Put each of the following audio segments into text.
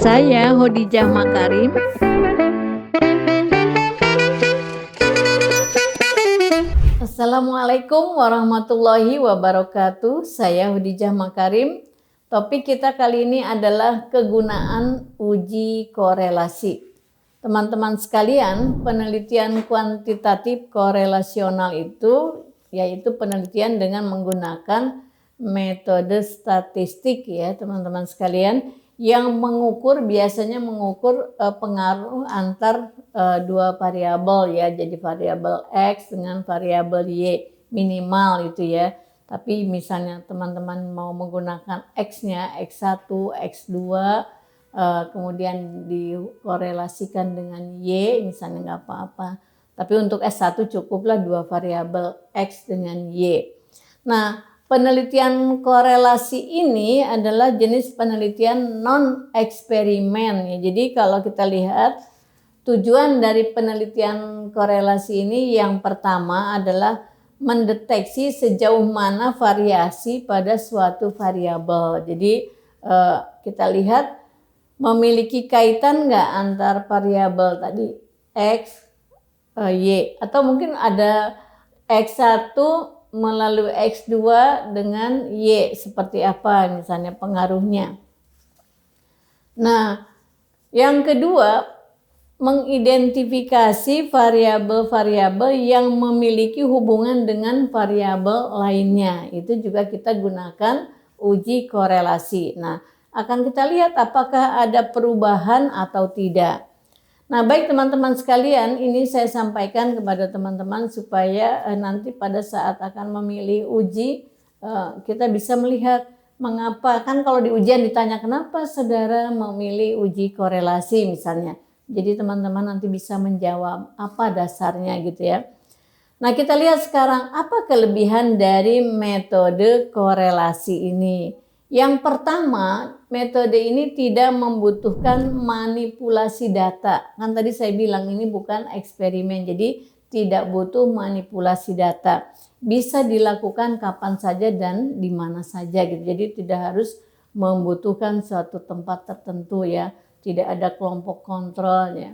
Saya Hodijah Makarim. Assalamualaikum warahmatullahi wabarakatuh. Saya Hodijah Makarim. Topik kita kali ini adalah kegunaan uji korelasi. Teman-teman sekalian, penelitian kuantitatif korelasional itu yaitu penelitian dengan menggunakan metode statistik ya teman-teman sekalian, yang biasanya mengukur pengaruh antar dua variabel ya, jadi variabel X dengan variabel Y minimal itu ya. Tapi misalnya teman-teman mau menggunakan X-nya X1, X2 kemudian dikorelasikan dengan Y misalnya nggak apa-apa. Tapi untuk S1 cukuplah dua variabel X dengan Y. Nah, penelitian korelasi ini adalah jenis penelitian non-eksperimen ya. Jadi kalau kita lihat tujuan dari penelitian korelasi ini yang pertama adalah mendeteksi sejauh mana variasi pada suatu variabel. Jadi kita lihat memiliki kaitan nggak antar variabel tadi X, Y, atau mungkin ada X1 melalui X2 dengan Y seperti apa misalnya pengaruhnya. Nah, yang kedua, mengidentifikasi variabel-variabel yang memiliki hubungan dengan variabel lainnya. Itu juga kita gunakan uji korelasi. Nah, akan kita lihat apakah ada perubahan atau tidak. Nah, baik teman-teman sekalian, ini saya sampaikan kepada teman-teman supaya nanti pada saat akan memilih uji kita bisa melihat mengapa, kan kalau di ujian ditanya kenapa saudara memilih uji korelasi misalnya. Jadi teman-teman nanti bisa menjawab apa dasarnya gitu ya. Nah, kita lihat sekarang apa kelebihan dari metode korelasi ini. Yang pertama, metode ini tidak membutuhkan manipulasi data. Kan tadi saya bilang ini bukan eksperimen, jadi tidak butuh manipulasi data. Bisa dilakukan kapan saja dan di mana saja gitu. Jadi tidak harus membutuhkan suatu tempat tertentu ya. Tidak ada kelompok kontrolnya.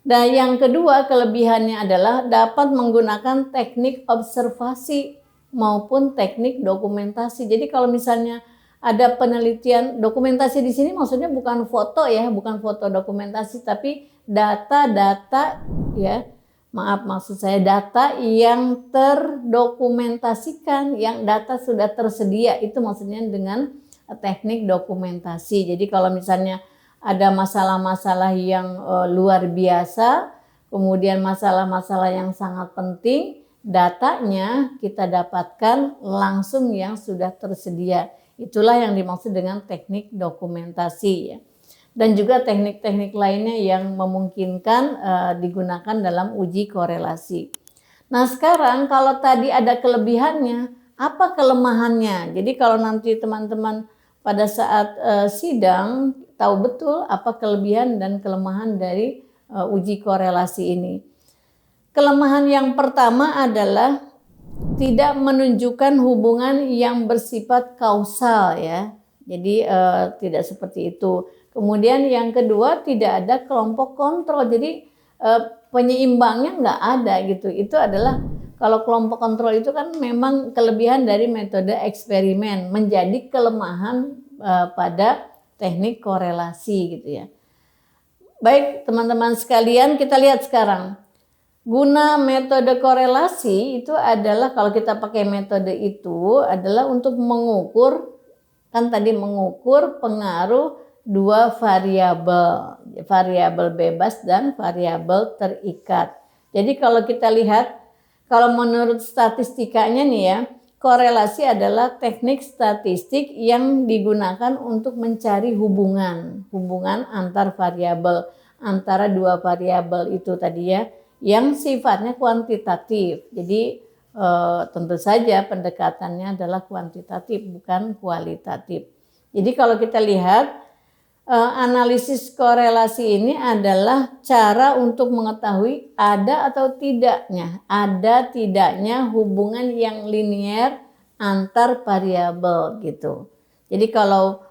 Dan yang kedua kelebihannya adalah dapat menggunakan teknik observasi maupun teknik dokumentasi. Jadi kalau misalnya ada penelitian dokumentasi di sini maksudnya bukan foto ya, bukan foto dokumentasi, tapi data-data ya. Maksud saya data yang terdokumentasikan, yang data sudah tersedia, itu maksudnya dengan teknik dokumentasi. Jadi kalau misalnya ada masalah-masalah yang luar biasa, kemudian masalah-masalah yang sangat penting, datanya kita dapatkan langsung yang sudah tersedia. Itulah yang dimaksud dengan teknik dokumentasi ya. Dan juga teknik-teknik lainnya yang memungkinkan digunakan dalam uji korelasi. Nah, sekarang kalau tadi ada kelebihannya, apa kelemahannya? Jadi kalau nanti teman-teman pada saat sidang tahu betul apa kelebihan dan kelemahan dari uji korelasi ini. Kelemahan yang pertama adalah tidak menunjukkan hubungan yang bersifat kausal ya. Jadi tidak seperti itu. Kemudian yang kedua tidak ada kelompok kontrol. Jadi penyeimbangnya nggak ada gitu. Itu adalah kalau kelompok kontrol itu kan memang kelebihan dari metode eksperimen, menjadi kelemahan pada teknik korelasi gitu ya. Baik teman-teman sekalian, kita lihat sekarang. Guna metode korelasi itu adalah kalau kita pakai metode itu adalah untuk mengukur, kan tadi mengukur pengaruh dua variabel, variabel bebas dan variabel terikat. Jadi kalau kita lihat, kalau menurut statistikanya nih ya, korelasi adalah teknik statistik yang digunakan untuk mencari hubungan antar variabel, antara dua variabel itu tadi ya, yang sifatnya kuantitatif. Jadi tentu saja pendekatannya adalah kuantitatif bukan kualitatif. Jadi kalau kita lihat analisis korelasi ini adalah cara untuk mengetahui ada atau tidaknya hubungan yang linier antar variabel gitu. Jadi kalau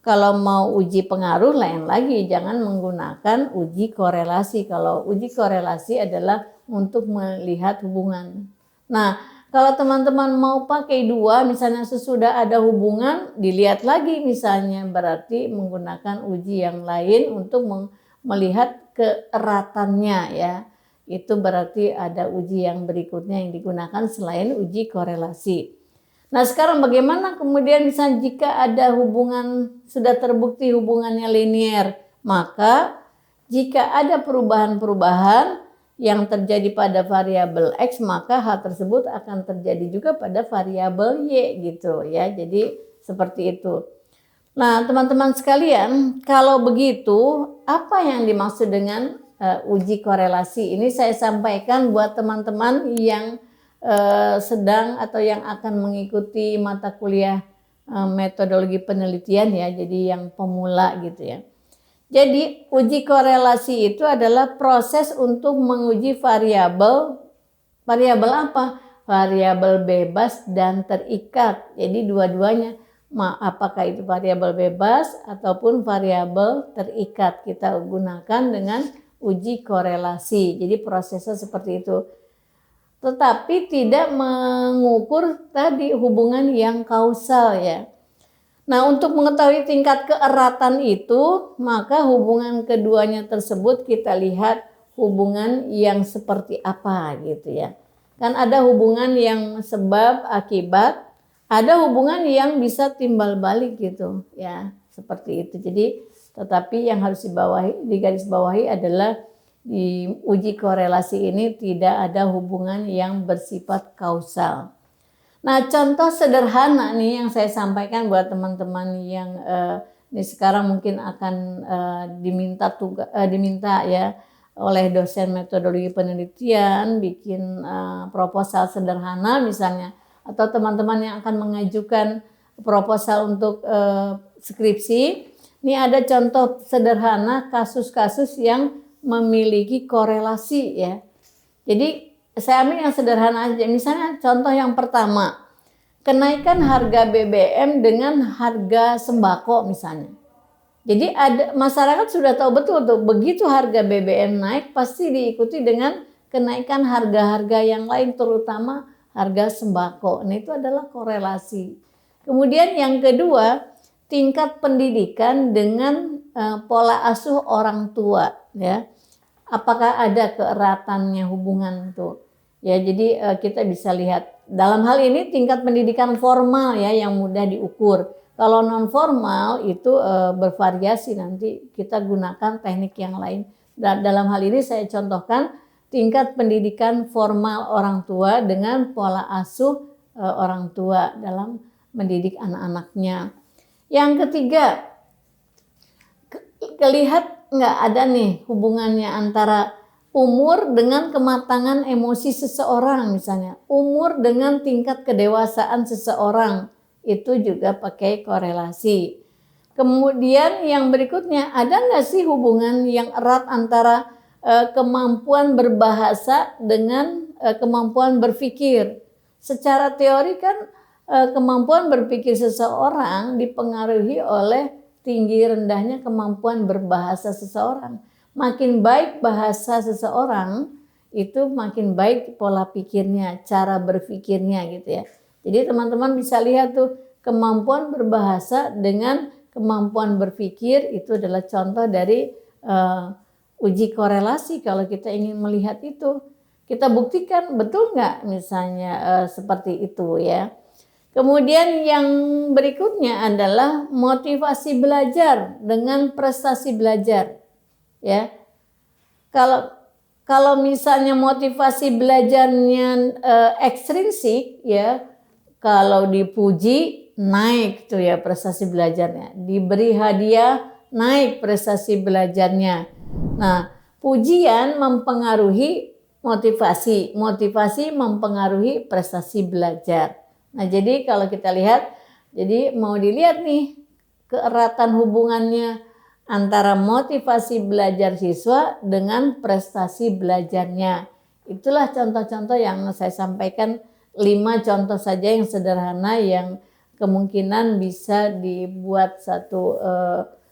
Kalau mau uji pengaruh lain lagi, jangan menggunakan uji korelasi. Kalau uji korelasi adalah untuk melihat hubungan. Nah, kalau teman-teman mau pakai dua, misalnya sesudah ada hubungan, dilihat lagi misalnya, berarti menggunakan uji yang lain untuk melihat keeratannya ya. Itu berarti ada uji yang berikutnya yang digunakan selain uji korelasi. Nah sekarang bagaimana kemudian misalnya jika ada hubungan, sudah terbukti hubungannya linear, maka jika ada perubahan-perubahan yang terjadi pada variabel X, maka hal tersebut akan terjadi juga pada variabel Y gitu ya. Jadi seperti itu. Nah teman-teman sekalian, kalau begitu apa yang dimaksud dengan uji korelasi? Ini saya sampaikan buat teman-teman yang sedang atau yang akan mengikuti mata kuliah metodologi penelitian ya, jadi yang pemula gitu ya. Jadi uji korelasi itu adalah proses untuk menguji variabel apa? Variabel bebas dan terikat. Jadi dua-duanya, apakah itu variabel bebas ataupun variabel terikat, kita gunakan dengan uji korelasi. Jadi prosesnya seperti itu. Tetapi tidak mengukur tadi hubungan yang kausal ya. Nah untuk mengetahui tingkat keeratan itu, maka hubungan keduanya tersebut kita lihat hubungan yang seperti apa gitu ya. Kan ada hubungan yang sebab akibat, ada hubungan yang bisa timbal balik gitu ya, seperti itu. Jadi tetapi yang harus digarisbawahi adalah di uji korelasi ini tidak ada hubungan yang bersifat kausal. Nah contoh sederhana nih yang saya sampaikan buat teman-teman yang ini sekarang mungkin akan diminta ya oleh dosen metodologi penelitian bikin proposal sederhana misalnya, atau teman-teman yang akan mengajukan proposal untuk skripsi. Ini ada contoh sederhana kasus-kasus yang memiliki korelasi ya. Jadi saya ambil yang sederhana aja. Misalnya contoh yang pertama, kenaikan harga BBM dengan harga sembako misalnya. Jadi ada masyarakat sudah tahu betul tuh, begitu harga BBM naik pasti diikuti dengan kenaikan harga-harga yang lain, terutama harga sembako. Nah itu adalah korelasi. Kemudian yang kedua, tingkat pendidikan dengan pola asuh orang tua ya. Apakah ada keeratannya hubungan itu ya. Jadi kita bisa lihat dalam hal ini tingkat pendidikan formal ya yang mudah diukur. Kalau non formal itu bervariasi, nanti kita gunakan teknik yang lain. Dan dalam hal ini saya contohkan tingkat pendidikan formal orang tua dengan pola asuh orang tua dalam mendidik anak-anaknya. Yang ketiga, kelihat nggak ada nih hubungannya antara umur dengan kematangan emosi seseorang misalnya. Umur dengan tingkat kedewasaan seseorang, itu juga pakai korelasi. Kemudian yang berikutnya, ada nggak sih hubungan yang erat antara kemampuan berbahasa dengan kemampuan berpikir? Secara teori kan kemampuan berpikir seseorang dipengaruhi oleh tinggi rendahnya kemampuan berbahasa seseorang. Makin baik bahasa seseorang, itu makin baik pola pikirnya, cara berpikirnya gitu ya. Jadi teman-teman bisa lihat tuh, kemampuan berbahasa dengan kemampuan berpikir itu adalah contoh dari uji korelasi. Kalau kita ingin melihat itu, kita buktikan betul nggak misalnya seperti itu ya. Kemudian yang berikutnya adalah motivasi belajar dengan prestasi belajar ya. Kalau misalnya motivasi belajarnya ekstrinsik ya, kalau dipuji naik tuh ya prestasi belajarnya, diberi hadiah naik prestasi belajarnya. Nah, pujian mempengaruhi motivasi, motivasi mempengaruhi prestasi belajar. Nah jadi kalau kita lihat, jadi mau dilihat nih keeratan hubungannya antara motivasi belajar siswa dengan prestasi belajarnya. Itulah contoh-contoh yang saya sampaikan, 5 contoh saja yang sederhana yang kemungkinan bisa dibuat satu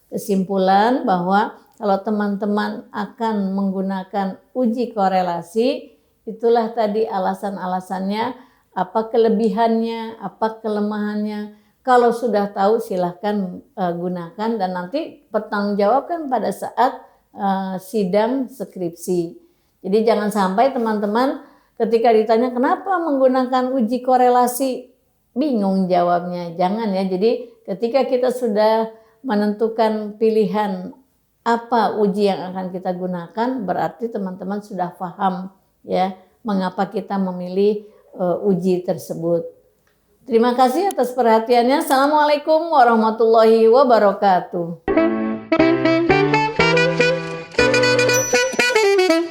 kesimpulan bahwa kalau teman-teman akan menggunakan uji korelasi, itulah tadi alasan-alasannya, apa kelebihannya, apa kelemahannya. Kalau sudah tahu silahkan gunakan dan nanti pertanggungjawabkan pada saat sidang skripsi. Jadi jangan sampai teman-teman ketika ditanya kenapa menggunakan uji korelasi bingung jawabnya. Jangan ya. Jadi ketika kita sudah menentukan pilihan apa uji yang akan kita gunakan, berarti teman-teman sudah paham ya mengapa kita memilih uji tersebut. Terima kasih atas perhatiannya. Assalamualaikum warahmatullahi wabarakatuh.